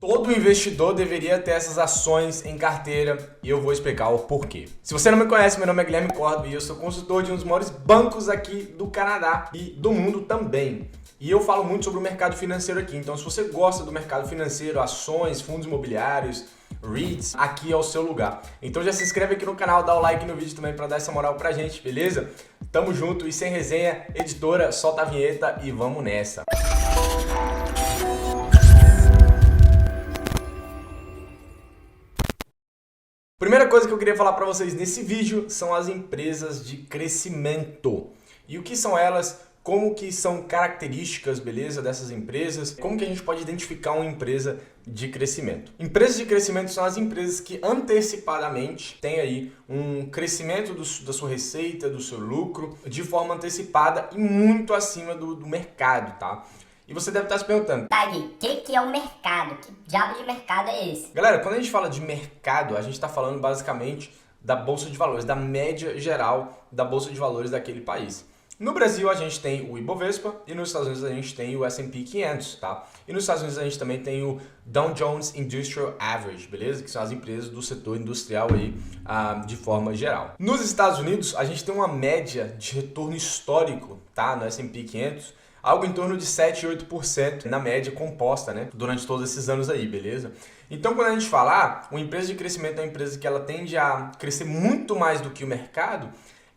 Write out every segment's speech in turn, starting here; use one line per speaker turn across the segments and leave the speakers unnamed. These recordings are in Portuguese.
Todo investidor deveria ter essas ações em carteira e eu vou explicar o porquê. Se você não me conhece, meu nome é Guilherme Córdoba e eu sou consultor de um dos maiores bancos aqui do Canadá e do mundo também. E eu falo muito sobre o mercado financeiro aqui, então se você gosta do mercado financeiro, ações, fundos imobiliários, REITs, aqui é o seu lugar. Então já se inscreve aqui no canal, dá o like no vídeo também para dar essa moral pra gente, beleza? Tamo junto e sem resenha, editora, solta a vinheta e vamos nessa. Primeira coisa que eu queria falar para vocês nesse vídeo são as empresas de crescimento. E o que são elas, como que são características, beleza, dessas empresas, como que a gente pode identificar uma empresa de crescimento. Empresas de crescimento são as empresas que antecipadamente têm aí um crescimento da sua receita, do seu lucro, de forma antecipada e muito acima do mercado, tá? E você deve estar se perguntando,
Tag, o que é o mercado? Que diabo de mercado é esse?
galera, quando a gente fala de mercado, a gente está falando basicamente da Bolsa de Valores, da média geral da Bolsa de Valores daquele país. No Brasil a gente tem o Ibovespa e nos Estados Unidos a gente tem o S&P 500, tá? E nos Estados Unidos a gente também tem o Dow Jones Industrial Average, beleza? Que são as empresas do setor industrial aí de forma geral. Nos Estados Unidos a gente tem uma média de retorno histórico, tá? No S&P 500, algo em torno de 7 e 8% na média composta, né? Durante todos esses anos aí, beleza? Então, quando a gente falar, uma empresa de crescimento é uma empresa que ela tende a crescer muito mais do que o mercado,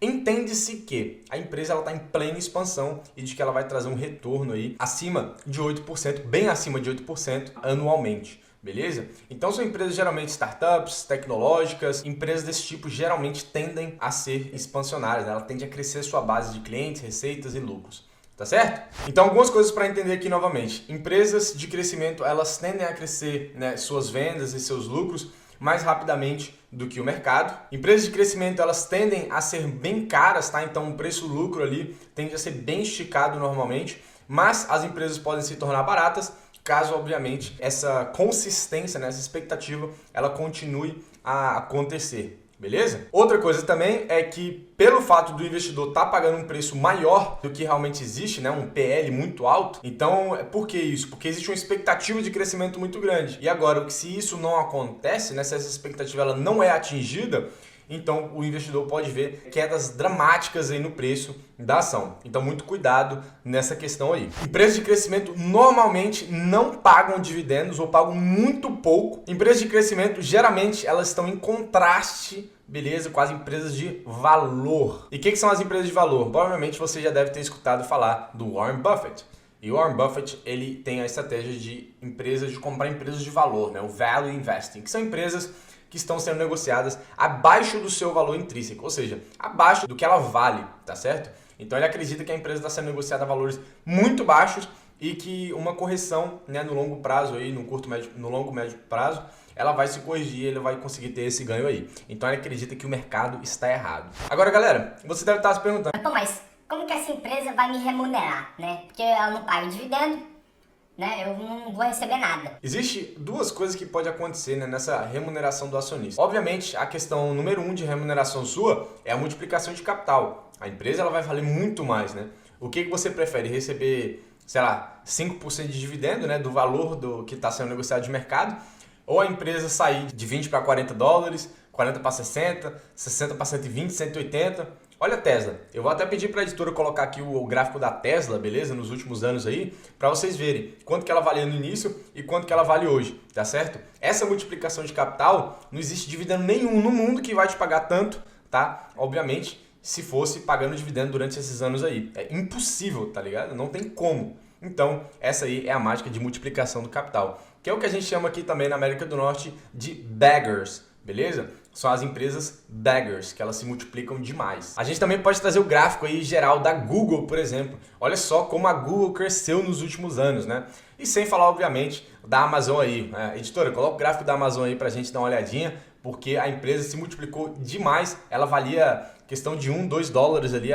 entende-se que a empresa está em plena expansão e de que ela vai trazer um retorno aí acima de 8%, bem acima de 8% anualmente. Beleza? Então são empresas geralmente startups, tecnológicas, empresas desse tipo geralmente tendem a ser expansionárias, né? Ela tende a crescer sua base de clientes, receitas e lucros. Tá certo? Então algumas coisas para entender aqui novamente. Empresas de crescimento, elas tendem a crescer, né, suas vendas e seus lucros mais rapidamente do que o mercado. Empresas de crescimento, elas tendem a ser bem caras, tá? Então o preço-lucro ali tende a ser bem esticado normalmente, mas as empresas podem se tornar baratas caso, obviamente, essa consistência, né, essa expectativa, ela continue a acontecer. Beleza? Outra coisa também é que pelo fato do investidor estar pagando um preço maior do que realmente existe, né, um PL muito alto, então por que isso? Porque existe uma expectativa de crescimento muito grande. E agora, se isso não acontece, né, se essa expectativa ela não é atingida, então o investidor pode ver quedas dramáticas aí no preço da ação. Então muito cuidado nessa questão aí. Empresas de crescimento normalmente não pagam dividendos ou pagam muito pouco. Empresas de crescimento geralmente elas estão em contraste, beleza, com as empresas de valor. E o que são as empresas de valor? Provavelmente você já deve ter escutado falar do Warren Buffett. E o Warren Buffett, ele tem a estratégia de comprar empresas de valor, né? O Value Investing, que são empresas que estão sendo negociadas abaixo do seu valor intrínseco, ou seja, abaixo do que ela vale, tá certo? Então ele acredita que a empresa está sendo negociada a valores muito baixos e que uma correção, né, no longo prazo aí, no longo médio prazo, ela vai se corrigir, ele vai conseguir ter esse ganho aí. Então ele acredita que o mercado está errado. Agora, galera, você deve estar se perguntando,
Pô, mas como que essa empresa vai me remunerar, né? Porque ela não paga dividendo, né? Eu não vou receber nada.
Existe duas coisas que pode acontecer, né, nessa remuneração do acionista. Obviamente, a questão número 1 de remuneração sua é a multiplicação de capital. A empresa ela vai valer muito mais, né? O que você prefere? Receber, sei lá, 5% de dividendo, né, do valor do que está sendo negociado de mercado? Ou a empresa sair de 20 para 40 dólares, 40 para 60, 60 para 120, 180... Olha a Tesla, eu vou até pedir para a editora colocar aqui o gráfico da Tesla, beleza? Nos últimos anos aí, para vocês verem quanto que ela valia no início e quanto que ela vale hoje, tá certo? Essa multiplicação de capital, não existe dividendo nenhum no mundo que vai te pagar tanto, tá? Obviamente, se fosse pagando dividendo durante esses anos aí. É impossível, tá ligado? Não tem como. Então, essa aí é a mágica de multiplicação do capital, que é o que a gente chama aqui também na América do Norte de baggers. Beleza? São as empresas baggers, que elas se multiplicam demais. A gente também pode trazer o gráfico aí geral da Google, por exemplo. Olha só como a Google cresceu nos últimos anos, né? E sem falar, obviamente, da Amazon aí. Editora, coloca o gráfico da Amazon aí pra gente dar uma olhadinha, porque a empresa se multiplicou demais. Ela valia questão de 1, 2 dólares ali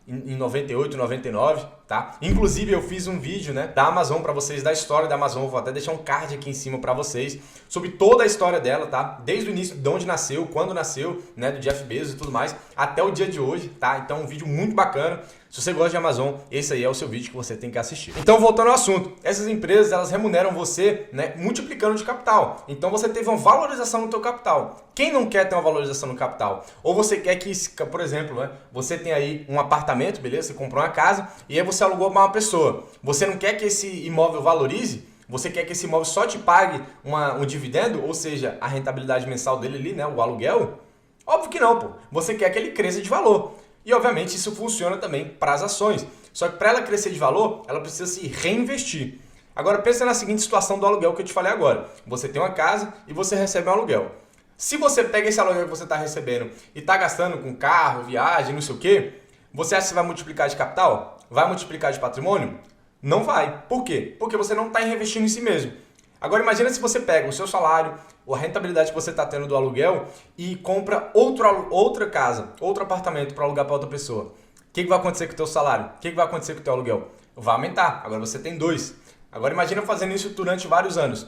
em 98, 99, tá? Inclusive eu fiz um vídeo, né, da Amazon para vocês, da história da Amazon, vou até deixar um card aqui em cima para vocês, sobre toda a história dela, tá? Desde o início, de onde nasceu, quando nasceu, né, do Jeff Bezos e tudo mais, até o dia de hoje, tá? Então um vídeo muito bacana Se você gosta de Amazon, esse aí é o seu vídeo que você tem que assistir. Então, voltando ao assunto, essas empresas, elas remuneram você, né, multiplicando de capital. Então, você teve uma valorização no teu capital. Quem não quer ter uma valorização no capital? Ou você quer que, por exemplo, né, você tem aí um apartamento, beleza? Você comprou uma casa e aí você alugou para uma pessoa. Você não quer que esse imóvel valorize? Você quer que esse imóvel só te pague um dividendo, ou seja, a rentabilidade mensal dele ali, né, o aluguel? Óbvio que não, pô. Você quer que ele cresça de valor. E, obviamente, isso funciona também para as ações. Só que para ela crescer de valor, ela precisa se reinvestir. Agora, pensa na seguinte situação do aluguel que eu te falei agora. Você tem uma casa e você recebe um aluguel. Se você pega esse aluguel que você está recebendo e está gastando com carro, viagem, não sei o quê, você acha que vai multiplicar de capital? Vai multiplicar de patrimônio? Não vai. Por quê? Porque você não está reinvestindo em si mesmo. Agora imagina se você pega o seu salário, a rentabilidade que você está tendo do aluguel e compra outra casa, outro apartamento para alugar para outra pessoa. O que vai acontecer com o teu salário? O que vai acontecer com o teu aluguel? Vai aumentar. Agora você tem 2. Agora imagina fazendo isso durante vários anos.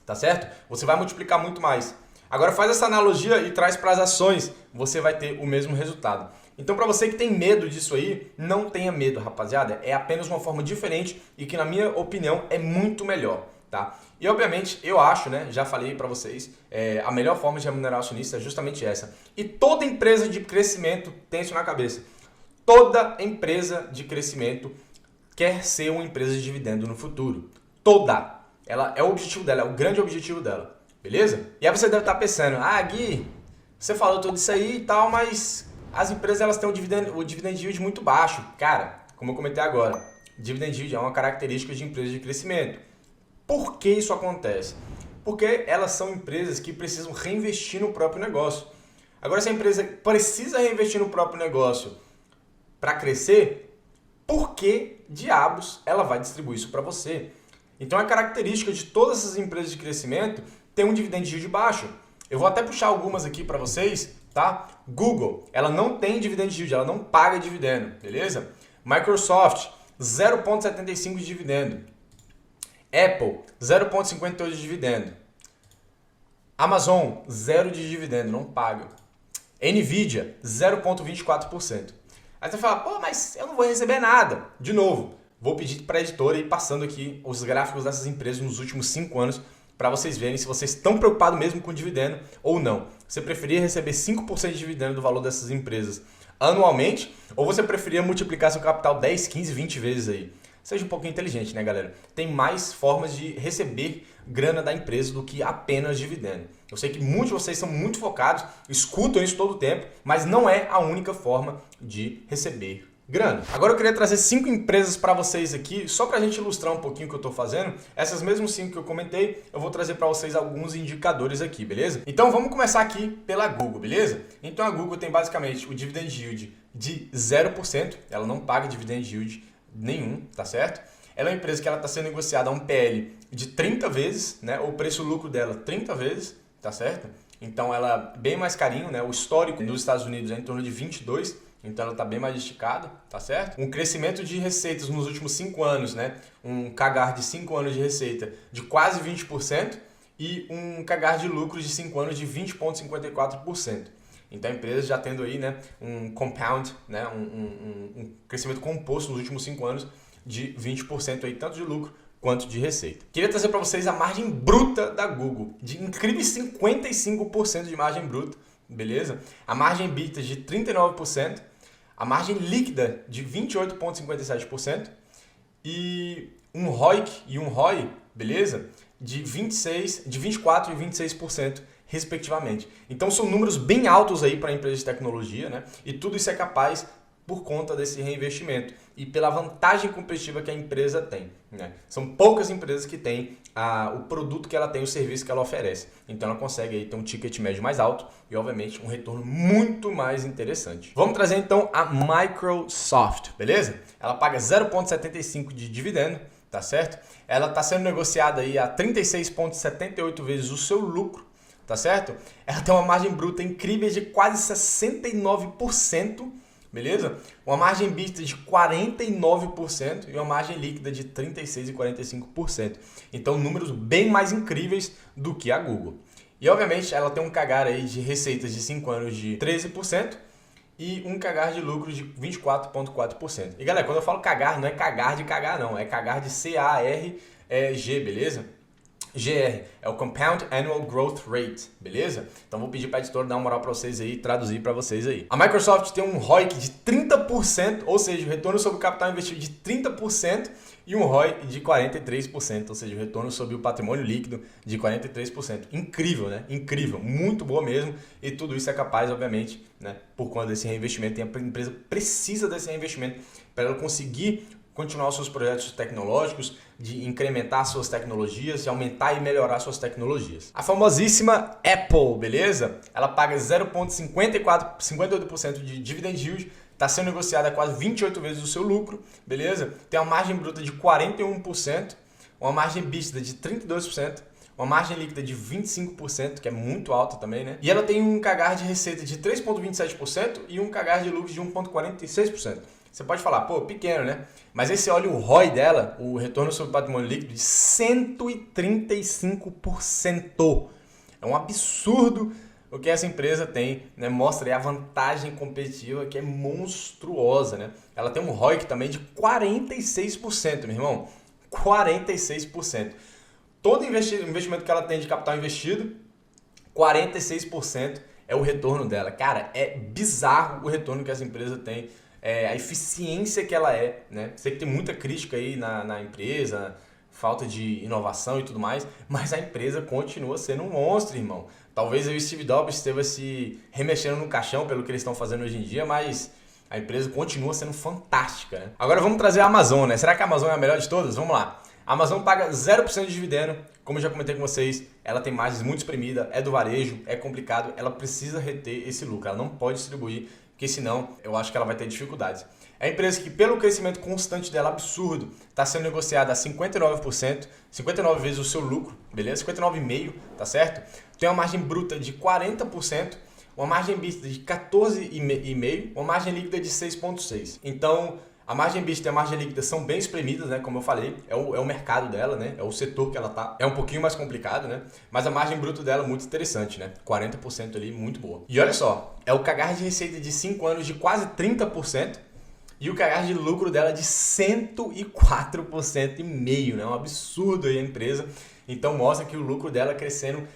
Tá certo? Você vai multiplicar muito mais. Agora faz essa analogia e traz para as ações. Você vai ter o mesmo resultado. Então, para você que tem medo disso aí, não tenha medo, rapaziada. É apenas uma forma diferente e que, na minha opinião, é muito melhor. Tá? E obviamente eu acho, né, já falei para vocês, a melhor forma de remunerar o acionista é justamente essa. E toda empresa de crescimento tem isso na cabeça. Toda empresa de crescimento quer ser uma empresa de dividendo no futuro. Toda. Ela é o objetivo dela, é o grande objetivo dela. Beleza? E aí você deve estar pensando, Gui, você falou tudo isso aí e tal, mas as empresas elas têm o dividend yield muito baixo. Cara, como eu comentei agora, dividend yield é uma característica de empresas de crescimento. Por que isso acontece? Porque elas são empresas que precisam reinvestir no próprio negócio. Agora, se a empresa precisa reinvestir no próprio negócio para crescer, por que diabos ela vai distribuir isso para você? Então, a característica de todas essas empresas de crescimento ter um dividend yield baixo. Eu vou até puxar algumas aqui para vocês, tá? Google, ela não tem dividend yield, ela não paga dividendo, beleza? Microsoft, 0,75 de dividendo. Apple, 0,58 de dividendo. Amazon, 0 de dividendo, não paga. Nvidia, 0,24%. Aí você fala, pô, mas eu não vou receber nada. De novo, vou pedir para a editora ir passando aqui os gráficos dessas empresas nos últimos 5 anos para vocês verem se vocês estão preocupados mesmo com dividendo ou não. Você preferia receber 5% de dividendo do valor dessas empresas anualmente ou você preferia multiplicar seu capital 10, 15, 20 vezes aí? Seja um pouquinho inteligente, né, galera? Tem mais formas de receber grana da empresa do que apenas dividendo. Eu sei que muitos de vocês são muito focados, escutam isso todo o tempo, mas não é a única forma de receber grana. Agora eu queria trazer 5 empresas para vocês aqui, só para a gente ilustrar um pouquinho o que eu estou fazendo. Essas mesmas 5 que eu comentei, eu vou trazer para vocês alguns indicadores aqui, beleza? Então vamos começar aqui pela Google, beleza? Então a Google tem basicamente o dividend yield de 0%, ela não paga dividend yield nenhum, tá certo? Ela é uma empresa que ela está sendo negociada a um PL de 30 vezes, né? O preço-lucro dela 30 vezes, tá certo? Então ela é bem mais carinho, né? O histórico nos Estados Unidos é em torno de 22, então ela está bem mais esticada, tá certo? Um crescimento de receitas nos últimos 5 anos, né? Um CAGR de 5 anos de receita de quase 20% e um CAGR de lucros de 5 anos de 20,54%. Então a empresa já tendo aí, né, um compound, né, um crescimento composto nos últimos 5 anos de 20% aí, tanto de lucro quanto de receita. Queria trazer para vocês a margem bruta da Google, de incríveis 55% de margem bruta, beleza? A margem EBITDA de 39%, a margem líquida de 28,57% e um ROIC e um ROI, beleza? De 24% e 26%. Respectivamente. Então são números bem altos aí para a empresa de tecnologia, né? E tudo isso é capaz por conta desse reinvestimento e pela vantagem competitiva que a empresa tem, né? São poucas empresas que têm o produto que ela tem, o serviço que ela oferece. Então ela consegue aí ter um ticket médio mais alto e, obviamente, um retorno muito mais interessante. Vamos trazer então a Microsoft, beleza? Ela paga 0,75 de dividendo, tá certo? Ela está sendo negociada aí a 36,78 vezes o seu lucro, tá certo? Ela tem uma margem bruta incrível de quase 69%, beleza? Uma margem EBITDA de 49% e uma margem líquida de 36% e 45%. Então, números bem mais incríveis do que a Google. E, obviamente, ela tem um CAGR aí de receitas de 5 anos de 13% e um CAGR de lucros de 24,4%. E galera, quando eu falo CAGR, não é cagar de cagar não, é CAGR de C-A-R-G, beleza? GR é o Compound Annual Growth Rate, beleza? Então vou pedir para a editora dar uma moral para vocês aí, traduzir para vocês aí. A Microsoft tem um ROIC de 30%, ou seja, o retorno sobre o capital investido de 30%, e um ROI de 43%, ou seja, o retorno sobre o patrimônio líquido de 43%. Incrível, né? Incrível, muito boa mesmo, e tudo isso é capaz, obviamente, né, por conta desse reinvestimento. A empresa precisa desse reinvestimento para ela conseguir continuar os seus projetos tecnológicos, de incrementar suas tecnologias, de aumentar e melhorar suas tecnologias. A famosíssima Apple, beleza? Ela paga 0,58% de dividend yield, está sendo negociada a quase 28 vezes o seu lucro, beleza? Tem uma margem bruta de 41%, uma margem EBITDA de 32%, uma margem líquida de 25%, que é muito alta também, né? E ela tem um CAGR de receita de 3,27% e um CAGR de lucros de 1,46%. Você pode falar, pô, pequeno, né? Mas aí você olha o ROI dela, o retorno sobre o patrimônio líquido, de 135%. É um absurdo o que essa empresa tem, né? Mostra aí a vantagem competitiva que é monstruosa, né? Ela tem um ROIC também de 46%, meu irmão. 46%. Todo investimento que ela tem de capital investido, 46% é o retorno dela. Cara, é bizarro o retorno que essa empresa tem. A eficiência que ela é, né? Sei que tem muita crítica aí na empresa, falta de inovação e tudo mais, mas a empresa continua sendo um monstro, irmão. Talvez o Steve Jobs esteja se remexendo no caixão pelo que eles estão fazendo hoje em dia, mas a empresa continua sendo fantástica, né? Agora vamos trazer a Amazon, né? Será que a Amazon é a melhor de todas? Vamos lá. A Amazon paga 0% de dividendo, como eu já comentei com vocês, ela tem margens muito espremida, é do varejo, é complicado, ela precisa reter esse lucro, ela não pode distribuir, porque senão eu acho que ela vai ter dificuldades. É a empresa que, pelo crescimento constante dela, absurdo, está sendo negociada a 59%, 59 vezes o seu lucro, beleza? 59,5%, tá certo? Tem uma margem bruta de 40%, uma margem EBITDA de 14,5%, uma margem líquida de 6,6%. Então, a margem EBITDA e a margem líquida são bem espremidas, né? Como eu falei, é o mercado dela, né? É o setor que ela tá. É um pouquinho mais complicado, né? Mas a margem bruta dela é muito interessante, né? 40% ali, muito boa. E olha só, é o CAGR de receita de 5 anos de quase 30% e o CAGR de lucro dela de 104,5%, né? É um absurdo aí a empresa. Então mostra que o lucro dela crescendo,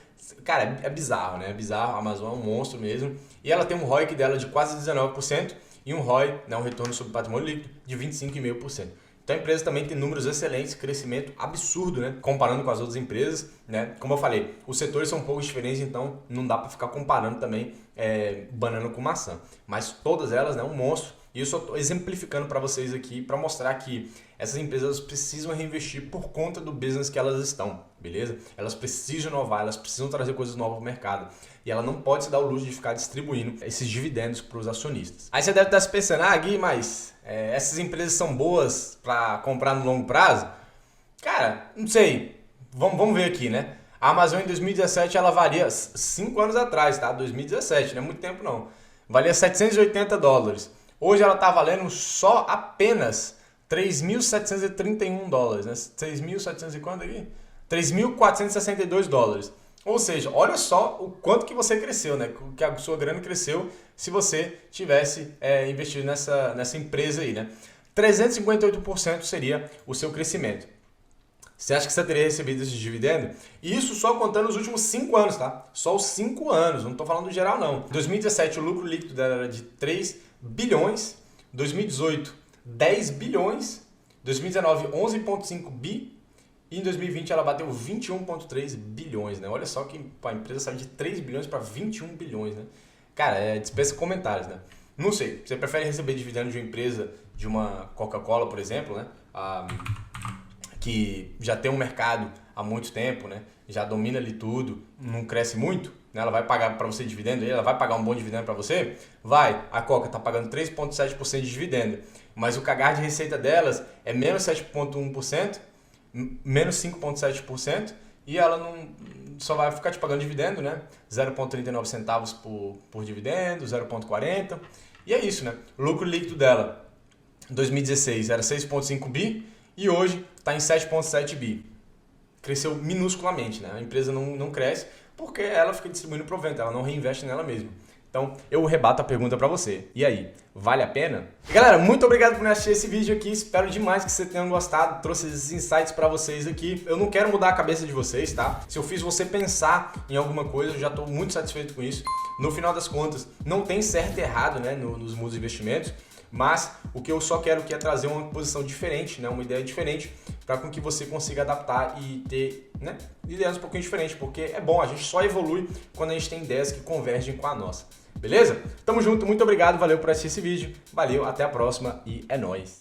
cara, é bizarro, né? É bizarro, a Amazon é um monstro mesmo. E ela tem um ROIC dela de quase 19%. E um ROI, né, um retorno sobre patrimônio líquido, de 25,5%. Então a empresa também tem números excelentes, crescimento absurdo, né, comparando com as outras empresas, né? Como eu falei, os setores são um pouco diferentes, então não dá para ficar comparando também banana com maçã. Mas todas elas, né, um monstro. E eu só estou exemplificando para vocês aqui para mostrar que essas empresas precisam reinvestir por conta do business que elas estão, beleza? Elas precisam inovar, elas precisam trazer coisas novas para o mercado. E ela não pode se dar o luxo de ficar distribuindo esses dividendos para os acionistas. Aí você deve estar se pensando, Gui, mas essas empresas são boas para comprar no longo prazo? Cara, não sei. Vamos ver aqui, né? A Amazon em 2017 ela valia 5 anos atrás, tá? 2017, não é muito tempo não. Valia $780. Hoje ela está valendo só apenas $3.731, né? 3.700 e quanto aqui? $3.462. Ou seja, olha só o quanto que você cresceu, né? Que a sua grana cresceu se você tivesse investido nessa empresa aí, né? 358% seria o seu crescimento. Você acha que você teria recebido esse dividendo? E isso só contando os últimos 5 anos, tá? Só os 5 anos, não estou falando do geral não. Em 2017 o lucro líquido dela era de 3 bilhões, 2018 10 bilhões, 2019 11,5 bi e em 2020 ela bateu 21,3 bilhões, né? Olha só que a empresa saiu de 3 bilhões para 21 bilhões, né? Cara, dispensa comentários, né? Não sei, você prefere receber dividendo de uma empresa, de uma Coca-Cola, por exemplo, né? Que já tem um mercado há muito tempo, né? Já domina ali tudo, não cresce muito, né? Ela vai pagar para você dividendo, ela vai pagar um bom dividendo para você? Vai, a Coca está pagando 3,7% de dividendo, mas o CAGR de receita delas é menos 7,1%, menos 5,7% e ela não só vai ficar te pagando dividendo, né? 0,39 centavos por dividendo, 0,40 e é isso, né? O lucro líquido dela em 2016 era 6,5 bi e hoje está em 7,7 bi. Cresceu minusculamente, né? A empresa não cresce porque ela fica distribuindo provento, ela não reinveste nela mesma. Então, eu rebato a pergunta para você. E aí, vale a pena? E galera, muito obrigado por assistir esse vídeo aqui. Espero demais que vocês tenham gostado. Trouxe esses insights para vocês aqui. Eu não quero mudar a cabeça de vocês, tá? Se eu fiz você pensar em alguma coisa, eu já estou muito satisfeito com isso. No final das contas, não tem certo e errado, né, nos mundos de investimentos. Mas o que eu só quero aqui é trazer uma posição diferente, né, uma ideia diferente, para com que você consiga adaptar e ter, né, ideias um pouquinho diferentes, porque é bom, a gente só evolui quando a gente tem ideias que convergem com a nossa. Beleza? Tamo junto, muito obrigado, valeu por assistir esse vídeo, valeu, até a próxima e é nóis!